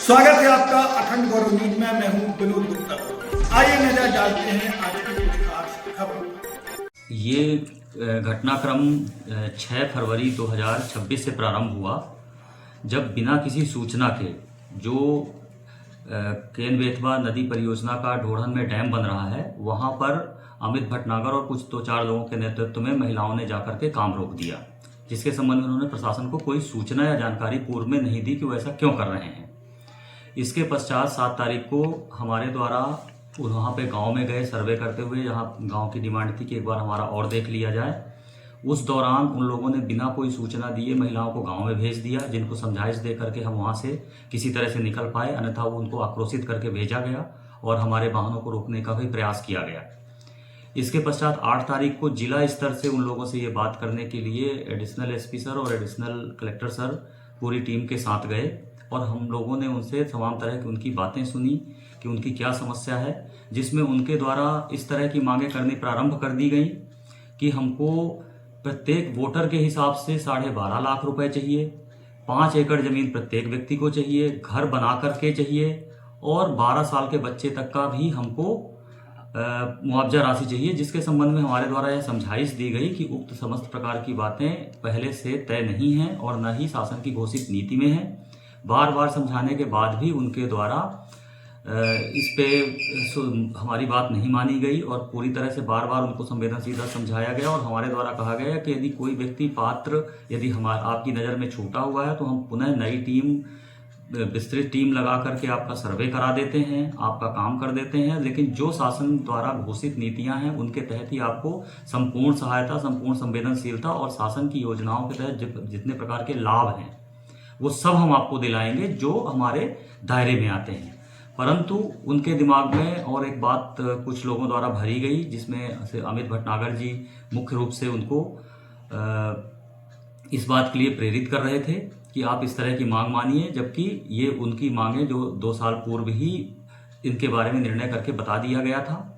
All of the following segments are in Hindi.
स्वागत है आपका अखंड गौरव न्यूज में। मैं हूं विनोद गुप्ता। आइए नजर डालते हैं आज की कुछ खास खबरों। ये घटनाक्रम 6 फरवरी 2026 से प्रारंभ हुआ, जब बिना किसी सूचना के जो केन बेतवा नदी परियोजना का ढोढ़न में डैम बन रहा है, वहां पर अमित भटनागर और कुछ 2-4 लोगों के नेतृत्व में महिलाओं ने जाकर के काम रोक दिया, जिसके संबंध में उन्होंने प्रशासन को कोई सूचना या जानकारी पूर्व में नहीं दी कि वो ऐसा क्यों कर रहे हैं। इसके पश्चात 7 तारीख को हमारे द्वारा वहाँ पे गांव में गए सर्वे करते हुए, जहाँ गांव की डिमांड थी कि एक बार हमारा और देख लिया जाए। उस दौरान उन लोगों ने बिना कोई सूचना दिए महिलाओं को गांव में भेज दिया, जिनको समझाइश दे करके हम वहाँ से किसी तरह से निकल पाए, अन्यथा वो उनको आक्रोशित करके भेजा गया और हमारे वाहनों को रोकने का भी प्रयास किया गया। इसके पश्चात 8 तारीख को जिला स्तर से उन लोगों से ये बात करने के लिए एडिशनल एसपी सर और एडिशनल कलेक्टर सर पूरी टीम के साथ गए और हम लोगों ने उनसे तमाम तरह की उनकी बातें सुनी कि उनकी क्या समस्या है, जिसमें उनके द्वारा इस तरह की मांगें करनी प्रारंभ कर दी गई कि हमको प्रत्येक वोटर के हिसाब से 12.5 लाख रुपए चाहिए, 5 एकड़ जमीन प्रत्येक व्यक्ति को चाहिए, घर बना करके चाहिए और 12 साल के बच्चे तक का भी हमको मुआवजा राशि चाहिए। जिसके संबंध में हमारे द्वारा यह समझाइश दी गई कि उक्त समस्त प्रकार की बातें पहले से तय नहीं हैं और न ही शासन की घोषित नीति में है। बार बार समझाने के बाद भी उनके द्वारा इस पे हमारी बात नहीं मानी गई और पूरी तरह से बार बार उनको संवेदनशीलता समझाया गया और हमारे द्वारा कहा गया कि यदि कोई व्यक्ति पात्र यदि आपकी नज़र में छूटा हुआ है तो हम पुनः नई टीम, विस्तृत टीम लगा करके आपका सर्वे करा देते हैं, आपका काम कर देते हैं, लेकिन जो शासन द्वारा घोषित नीतियां हैं उनके तहत ही आपको संपूर्ण सहायता, संपूर्ण संवेदनशीलता और शासन की योजनाओं के तहत जितने प्रकार के लाभ हैं वो सब हम आपको दिलाएंगे जो हमारे दायरे में आते हैं। परंतु उनके दिमाग में और एक बात कुछ लोगों द्वारा भरी गई, जिसमें अमित भटनागर जी मुख्य रूप से उनको इस बात के लिए प्रेरित कर रहे थे कि आप इस तरह की मांग मानिए, जबकि ये उनकी मांगें जो 2 साल पूर्व ही इनके बारे में निर्णय करके बता दिया गया था,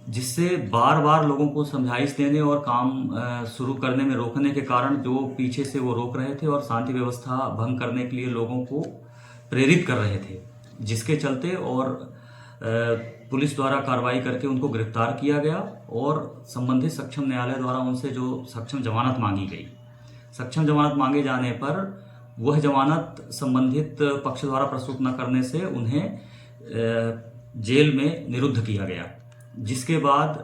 जिससे बार बार लोगों को समझाइश देने और काम शुरू करने में रोकने के कारण जो पीछे से वो रोक रहे थे और शांति व्यवस्था भंग करने के लिए लोगों को प्रेरित कर रहे थे, जिसके चलते और पुलिस द्वारा कार्रवाई करके उनको गिरफ्तार किया गया और संबंधित सक्षम न्यायालय द्वारा उनसे जो सक्षम जमानत मांगी गई, सक्षम जमानत मांगे जाने पर वह जमानत संबंधित पक्ष द्वारा प्रस्तुत न करने से उन्हें जेल में निरुद्ध किया गया। जिसके बाद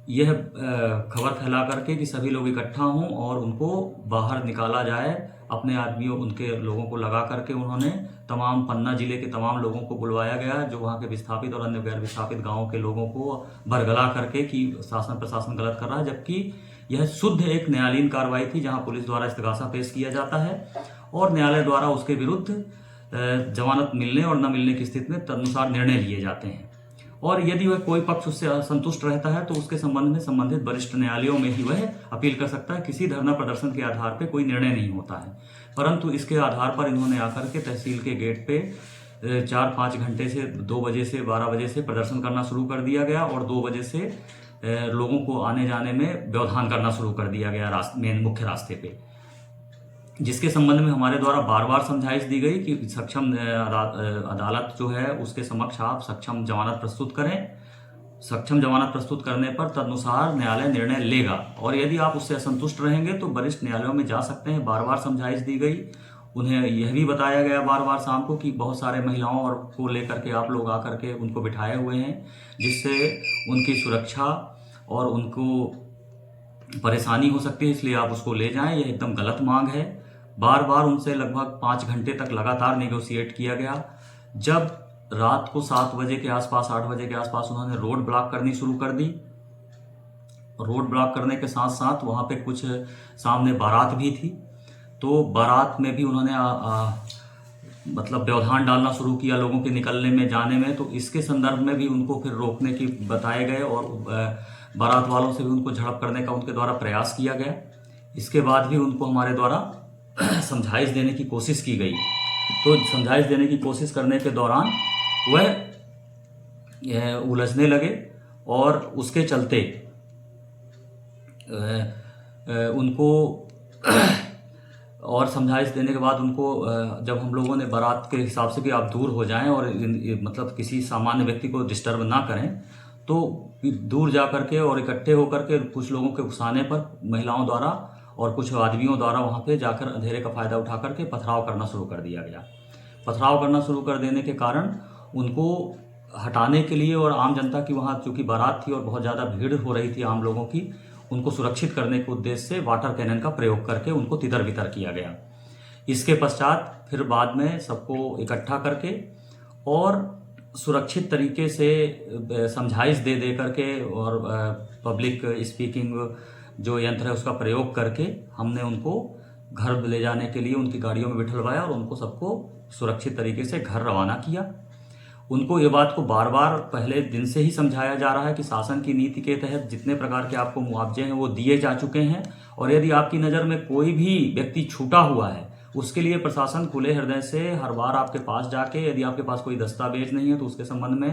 यह खबर फैला करके कि सभी लोग इकट्ठा हों और उनको बाहर निकाला जाए, अपने आदमियों उनके लोगों को लगा करके उन्होंने तमाम पन्ना जिले के तमाम लोगों को बुलवाया गया, जो वहाँ के विस्थापित और अन्य गैर विस्थापित गाँवों के लोगों को बरगला करके कि शासन प्रशासन गलत कर रहा है, जबकि यह शुद्ध एक न्यायालयीन कार्रवाई थी जहाँ पुलिस द्वारा इस्तगासा पेश किया जाता है और न्यायालय द्वारा उसके विरुद्ध जमानत मिलने और न मिलने की स्थिति में तदनुसार निर्णय लिए जाते हैं। और यदि वह कोई पक्ष उससे असंतुष्ट रहता है तो उसके संबंध में संबंधित वरिष्ठ न्यायालयों में ही वह अपील कर सकता है। किसी धरना प्रदर्शन के आधार पर कोई निर्णय नहीं होता है, परंतु इसके आधार पर इन्होंने आकर के तहसील के गेट पे 4-5 घंटे से 2 बजे से 12 बजे से प्रदर्शन करना शुरू कर दिया गया और 2 बजे से लोगों को आने जाने में व्यवधान करना शुरू कर दिया गया मेन मुख्य रास्ते पे, जिसके संबंध में हमारे द्वारा बार बार समझाइश दी गई कि सक्षम अदालत जो है उसके समक्ष आप सक्षम जमानत प्रस्तुत करें। सक्षम जमानत प्रस्तुत करने पर तदनुसार न्यायालय निर्णय लेगा और यदि आप उससे असंतुष्ट रहेंगे तो वरिष्ठ न्यायालयों में जा सकते हैं। बार बार समझाइश दी गई। उन्हें यह भी बताया गया बार बार शाम को कि बहुत सारे महिलाओं और को लेकर के आप लोग आकर के उनको बिठाए हुए हैं, जिससे उनकी सुरक्षा और उनको परेशानी हो सकती है, इसलिए आप उसको ले जाएं। यह एकदम गलत मांग है। बार बार उनसे लगभग 5 घंटे तक लगातार नेगोशिएट किया गया। जब रात को 7 बजे के आसपास 8 बजे के आसपास उन्होंने रोड ब्लॉक करनी शुरू कर दी। रोड ब्लॉक करने के साथ साथ वहाँ पे कुछ सामने बारात भी थी, तो बारात में भी उन्होंने मतलब व्यवधान डालना शुरू किया लोगों के निकलने में जाने में। तो इसके संदर्भ में भी उनको फिर रोकने की बताए गए और बारात वालों से भी उनको झड़प करने का उनके द्वारा प्रयास किया गया। इसके बाद भी उनको हमारे द्वारा समझाइश देने की कोशिश की गई। तो समझाइश देने की कोशिश करने के दौरान वह उलझने लगे और उसके चलते उनको और समझाइश देने के बाद उनको जब हम लोगों ने बारात के हिसाब से कि आप दूर हो जाएं और मतलब किसी सामान्य व्यक्ति को डिस्टर्ब ना करें, तो दूर जा करके और इकट्ठे होकर के कुछ लोगों के उकसाने पर महिलाओं द्वारा और कुछ आदमियों द्वारा वहाँ पे जाकर अंधेरे का फ़ायदा उठा करके पथराव करना शुरू कर दिया गया। पथराव करना शुरू कर देने के कारण उनको हटाने के लिए और आम जनता की वहाँ चूँकि बारात थी और बहुत ज़्यादा भीड़ हो रही थी आम लोगों की, उनको सुरक्षित करने के उद्देश्य से वाटर कैनन का प्रयोग करके उनको तितर बितर किया गया। इसके पश्चात फिर बाद में सबको इकट्ठा करके और सुरक्षित तरीके से समझाइश दे दे करके और पब्लिक स्पीकिंग जो यंत्र है उसका प्रयोग करके हमने उनको घर ले जाने के लिए उनकी गाड़ियों में बिठलवाया और उनको सबको सुरक्षित तरीके से घर रवाना किया। उनको ये बात को बार बार पहले दिन से ही समझाया जा रहा है कि शासन की नीति के तहत जितने प्रकार के आपको मुआवजे हैं वो दिए जा चुके हैं, और यदि आपकी नज़र में कोई भी व्यक्ति छूटा हुआ है उसके लिए प्रशासन खुले हृदय से हर बार आपके पास जाके, यदि आपके पास कोई दस्तावेज नहीं है तो उसके संबंध में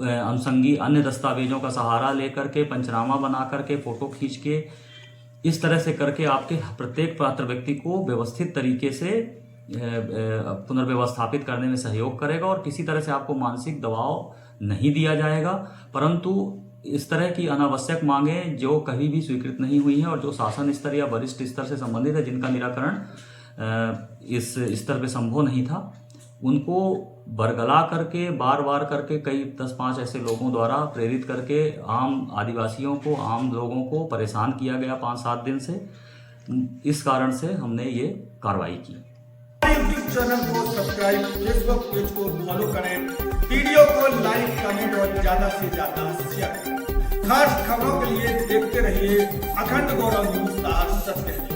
अनुषंगी अन्य दस्तावेजों का सहारा लेकर के पंचनामा बना करके फ़ोटो खींच के इस तरह से करके आपके प्रत्येक पात्र व्यक्ति को व्यवस्थित तरीके से पुनर्व्यवस्थापित करने में सहयोग करेगा और किसी तरह से आपको मानसिक दबाव नहीं दिया जाएगा। परंतु इस तरह की अनावश्यक मांगें जो कभी भी स्वीकृत नहीं हुई हैं और जो शासन स्तर या वरिष्ठ स्तर से संबंधित है, जिनका निराकरण इस स्तर पे संभव नहीं था, उनको बरगला करके बार बार करके कई 10-5 ऐसे लोगों द्वारा प्रेरित करके आम आदिवासियों को, आम लोगों को परेशान किया गया 5-7 दिन से। इस कारण से हमने ये कार्रवाई की। यूट्यूब चैनल को सब्सक्राइब, फेसबुक पेज को फॉलो करें, वीडियो को लाइक, कमेंट और ज्यादा से ज्यादा शेयर करें। खास खबरों के लिए देखते रहिए अखंड गौरव न्यूज़। सत्य है।